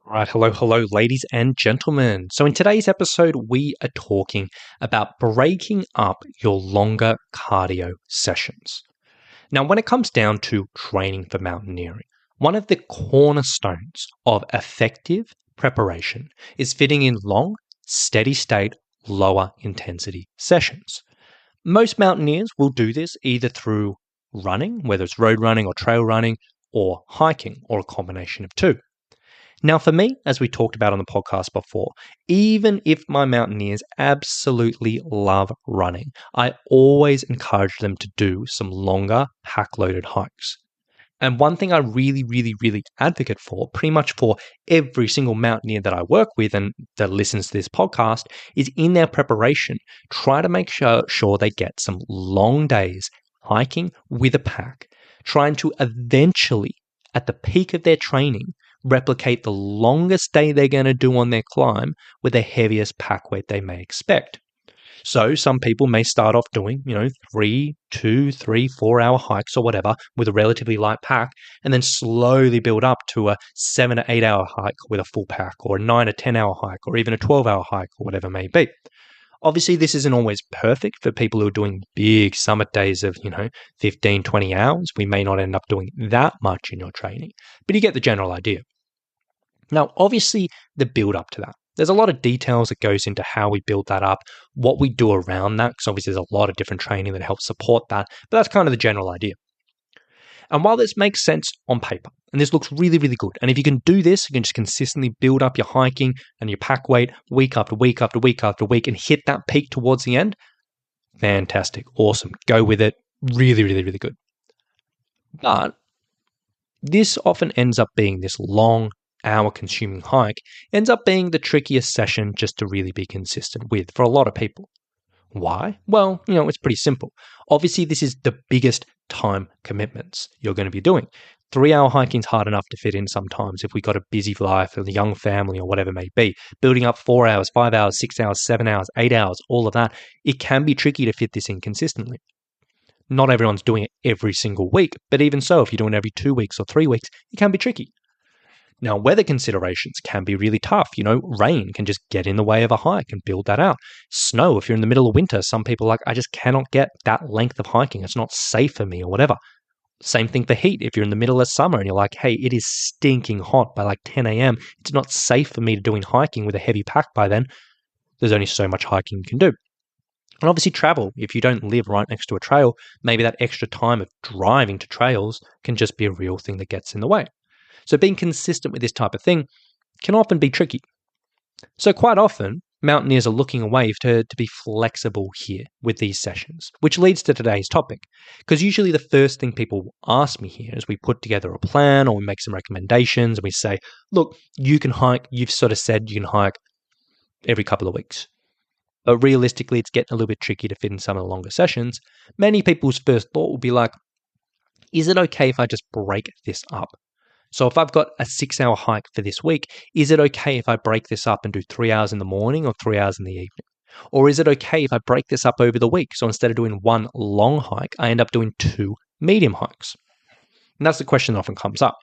Right, hello, ladies and gentlemen. So, in today's episode, we are talking about breaking up your longer cardio sessions. Now, when it comes down to training for mountaineering, one of the cornerstones of effective preparation is fitting in long, steady state, lower intensity sessions. Most mountaineers will do this either through running, whether it's road running or trail running, or hiking, or a combination of two. Now, for me, as we talked about on the podcast before, even if my mountaineers absolutely love running, I always encourage them to do some longer pack loaded hikes. And one thing I really advocate for, pretty much for every single mountaineer that I work with and that listens to this podcast, is in their preparation, try to make sure they get some long days hiking with a pack, trying to eventually, at the peak of their training, replicate the longest day they're going to do on their climb with the heaviest pack weight they may expect. So some people may start off doing, 3, 2, 3, 4 hour hikes or whatever with a relatively light pack, and then slowly build up to a 7 to 8 hour hike with a full pack, or a 9 to 10 hour hike, or even a 12-hour hike, or whatever it may be. Obviously, this isn't always perfect for people who are doing big summit days of, 15, 20 hours. We may not end up doing that much in your training, but you get the general idea. Now, obviously, the build up to that. There's a lot of details that goes into how we build that up, what we do around that, because obviously there's a lot of different training that helps support that, but that's kind of the general idea. And while this makes sense on paper, and this looks really good, and if you can do this, you can just consistently build up your hiking and your pack weight week after week after week after week and hit that peak towards the end, fantastic, awesome, go with it, really good. But this often ends up being this long, hour-consuming hike, ends up being the trickiest session just to really be consistent with for a lot of people. Why? Well, it's pretty simple. Obviously, this is the biggest time commitments you're going to be doing. 3-hour hiking's hard enough to fit in sometimes if we've got a busy life or a young family or whatever it may be. Building up 4 hours, 5 hours, 6 hours, 7 hours, 8 hours, all of that, it can be tricky to fit this in consistently. Not everyone's doing it every single week, but even so, if you're doing it every 2 weeks or 3 weeks, it can be tricky. Now, weather considerations can be really tough. Rain can just get in the way of a hike and build that out. Snow, if you're in the middle of winter, some people are like, I just cannot get that length of hiking. It's not safe for me or whatever. Same thing for heat. If you're in the middle of summer and you're like, hey, it is stinking hot by like 10 a.m., it's not safe for me to doing hiking with a heavy pack by then. There's only so much hiking you can do. And obviously travel. If you don't live right next to a trail, maybe that extra time of driving to trails can just be a real thing that gets in the way. So being consistent with this type of thing can often be tricky. So quite often, mountaineers are looking away to be flexible here with these sessions, which leads to today's topic. Because usually the first thing people ask me here is we put together a plan or we make some recommendations and we say, look, you can hike, you've sort of said you can hike every couple of weeks. But realistically, it's getting a little bit tricky to fit in some of the longer sessions. Many people's first thought will be like, is it okay if I just break this up? So if I've got a 6-hour hike for this week, is it okay if I break this up and do 3 hours in the morning or 3 hours in the evening? Or is it okay if I break this up over the week? So instead of doing one long hike, I end up doing 2 medium hikes. And that's the question that often comes up.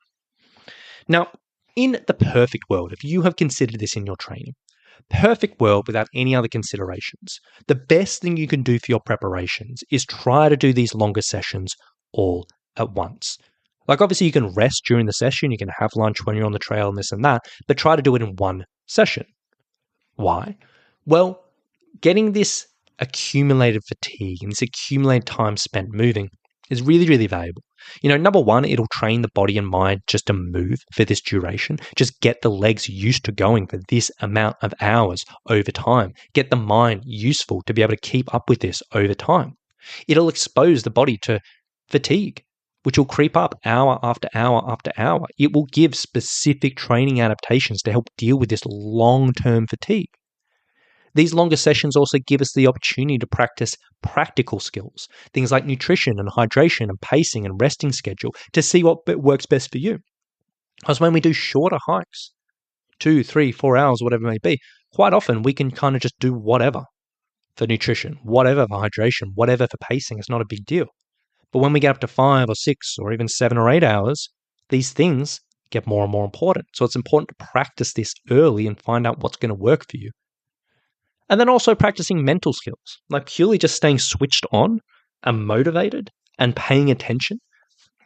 Now, in the perfect world, if you have considered this in your training, perfect world without any other considerations, the best thing you can do for your preparations is try to do these longer sessions all at once. Like obviously you can rest during the session, you can have lunch when you're on the trail and this and that, but try to do it in one session. Why? Well, getting this accumulated fatigue and this accumulated time spent moving is really valuable. Number one, it'll train the body and mind just to move for this duration. Just get the legs used to going for this amount of hours over time. Get the mind useful to be able to keep up with this over time. It'll expose the body to fatigue, which will creep up hour after hour after hour. It will give specific training adaptations to help deal with this long-term fatigue. These longer sessions also give us the opportunity to practice practical skills, things like nutrition and hydration and pacing and resting schedule to see what works best for you. Because when we do shorter hikes, 2, 3, 4 hours, whatever it may be, quite often we can kind of just do whatever for nutrition, whatever for hydration, whatever for pacing. It's not a big deal. But when we get up to 5 or 6 or even 7 or 8 hours, these things get more and more important. So it's important to practice this early and find out what's going to work for you. And then also practicing mental skills, like purely just staying switched on and motivated and paying attention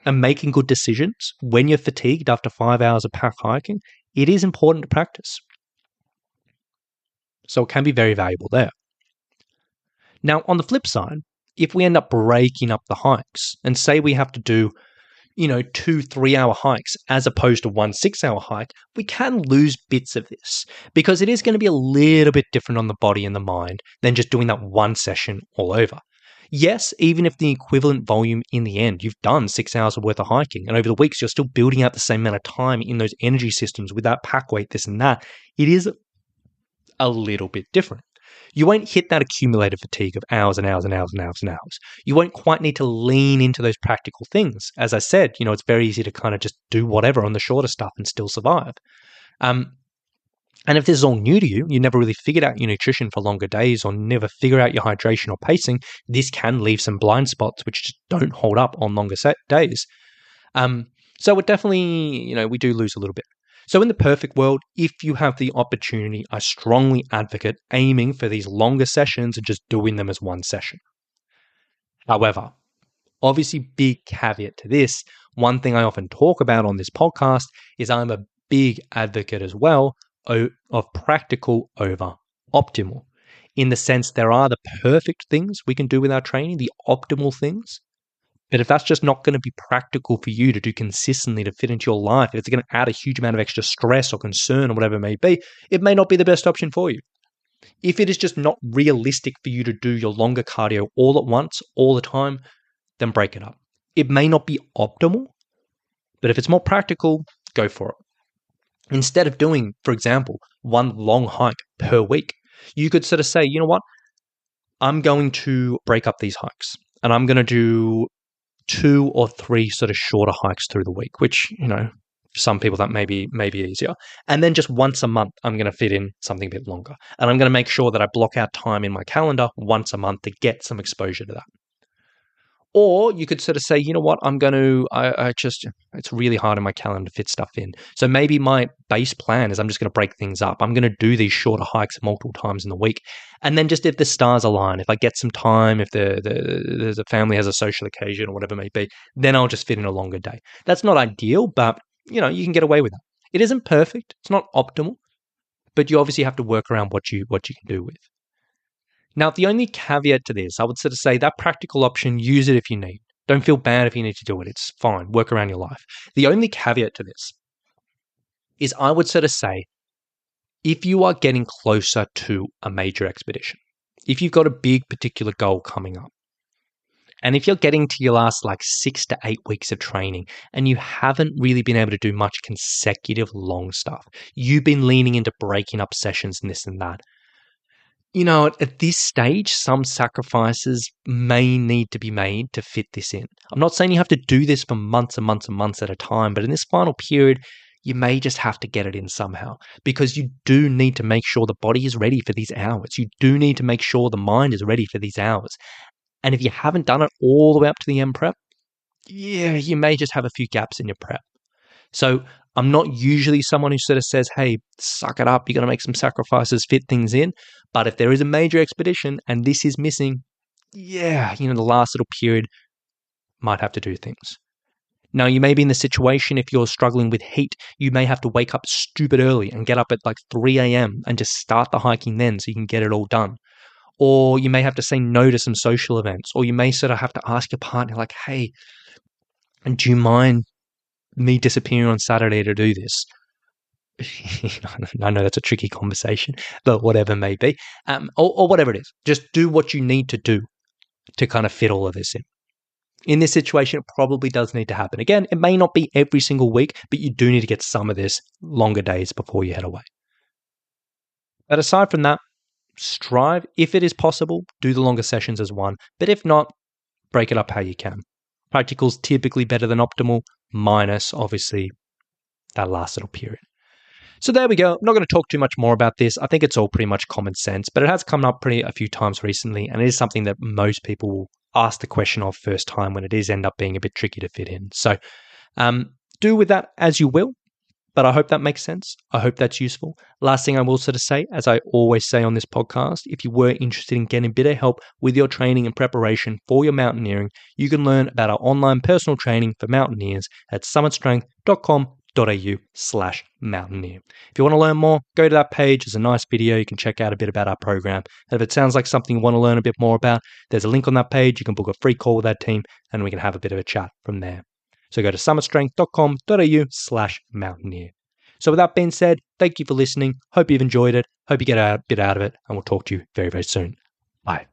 and making good decisions when you're fatigued after 5 hours of pack hiking. It is important to practice. So it can be very valuable there. Now, on the flip side, if we end up breaking up the hikes and say we have to do 2 3-hour hikes as opposed to 1 6-hour hike, we can lose bits of this because it is going to be a little bit different on the body and the mind than just doing that one session all over. Yes, even if the equivalent volume in the end, you've done 6 hours worth of hiking and over the weeks you're still building out the same amount of time in those energy systems with that pack weight, this and that, it is a little bit different. You won't hit that accumulated fatigue of hours and hours and hours and hours and hours. You won't quite need to lean into those practical things. As I said, it's very easy to kind of just do whatever on the shorter stuff and still survive. And if this is all new to you, you never really figured out your nutrition for longer days or never figure out your hydration or pacing, this can leave some blind spots which just don't hold up on longer days. So it definitely, we do lose a little bit. So in the perfect world, if you have the opportunity, I strongly advocate aiming for these longer sessions and just doing them as one session. However, obviously big caveat to this, one thing I often talk about on this podcast is I'm a big advocate as well of practical over optimal, in the sense there are the perfect things we can do with our training, the optimal things. But if that's just not going to be practical for you to do consistently to fit into your life, if it's going to add a huge amount of extra stress or concern or whatever it may be, it may not be the best option for you. If it is just not realistic for you to do your longer cardio all at once, all the time, then break it up. It may not be optimal, but if it's more practical, go for it. Instead of doing, for example, one long hike per week, you could sort of say, you know what, I'm going to break up these hikes and I'm going to do 2 or 3 sort of shorter hikes through the week, which, for some people that may be easier. And then just once a month, I'm going to fit in something a bit longer. And I'm going to make sure that I block out time in my calendar once a month to get some exposure to that. Or you could sort of say, you know what, it's really hard in my calendar to fit stuff in. So maybe my base plan is I'm just going to break things up. I'm going to do these shorter hikes multiple times in the week. And then just if the stars align, if I get some time, if the family has a social occasion or whatever it may be, then I'll just fit in a longer day. That's not ideal, but you can get away with that. It isn't perfect. It's not optimal, but you obviously have to work around what you can do with. Now, the only caveat to this, I would sort of say that practical option, use it if you need. Don't feel bad if you need to do it. It's fine. Work around your life. The only caveat to this is I would sort of say, if you are getting closer to a major expedition, if you've got a big particular goal coming up, and if you're getting to your last 6 to 8 weeks of training and you haven't really been able to do much consecutive long stuff, you've been leaning into breaking up sessions and this and that, at this stage, some sacrifices may need to be made to fit this in. I'm not saying you have to do this for months and months and months at a time, but in this final period, you may just have to get it in somehow because you do need to make sure the body is ready for these hours. You do need to make sure the mind is ready for these hours. And if you haven't done it all the way up to the end prep, you may just have a few gaps in your prep. So I'm not usually someone who sort of says, hey, suck it up, you're going to make some sacrifices, fit things in. But if there is a major expedition and this is missing, the last little period might have to do things. Now, you may be in the situation if you're struggling with heat, you may have to wake up stupid early and get up at 3 a.m. and just start the hiking then so you can get it all done. Or you may have to say no to some social events. Or you may sort of have to ask your partner, hey, do you mind me disappearing on Saturday to do this? I know that's a tricky conversation, but whatever may be, or whatever it is, just do what you need to do to kind of fit all of this in. In this situation, it probably does need to happen. Again, it may not be every single week, but you do need to get some of this longer days before you head away. But aside from that, strive, if it is possible, do the longer sessions as one, but if not, break it up how you can. Practical's typically better than optimal, minus obviously that last little period. So there we go. I'm not going to talk too much more about this. I think it's all pretty much common sense, but it has come up a few times recently, and it is something that most people will ask the question of first time when it is end up being a bit tricky to fit in. So do with that as you will. But I hope that makes sense. I hope that's useful. Last thing I will sort of say, as I always say on this podcast, if you were interested in getting a bit of help with your training and preparation for your mountaineering, you can learn about our online personal training for mountaineers at summitstrength.com.au/mountaineer. If you want to learn more, go to that page. There's a nice video. You can check out a bit about our program. And if it sounds like something you want to learn a bit more about, there's a link on that page. You can book a free call with that team and we can have a bit of a chat from there. So go to summitstrength.com.au/mountaineer. So with that being said, thank you for listening. Hope you've enjoyed it. Hope you get a bit out of it, and we'll talk to you very, very soon. Bye.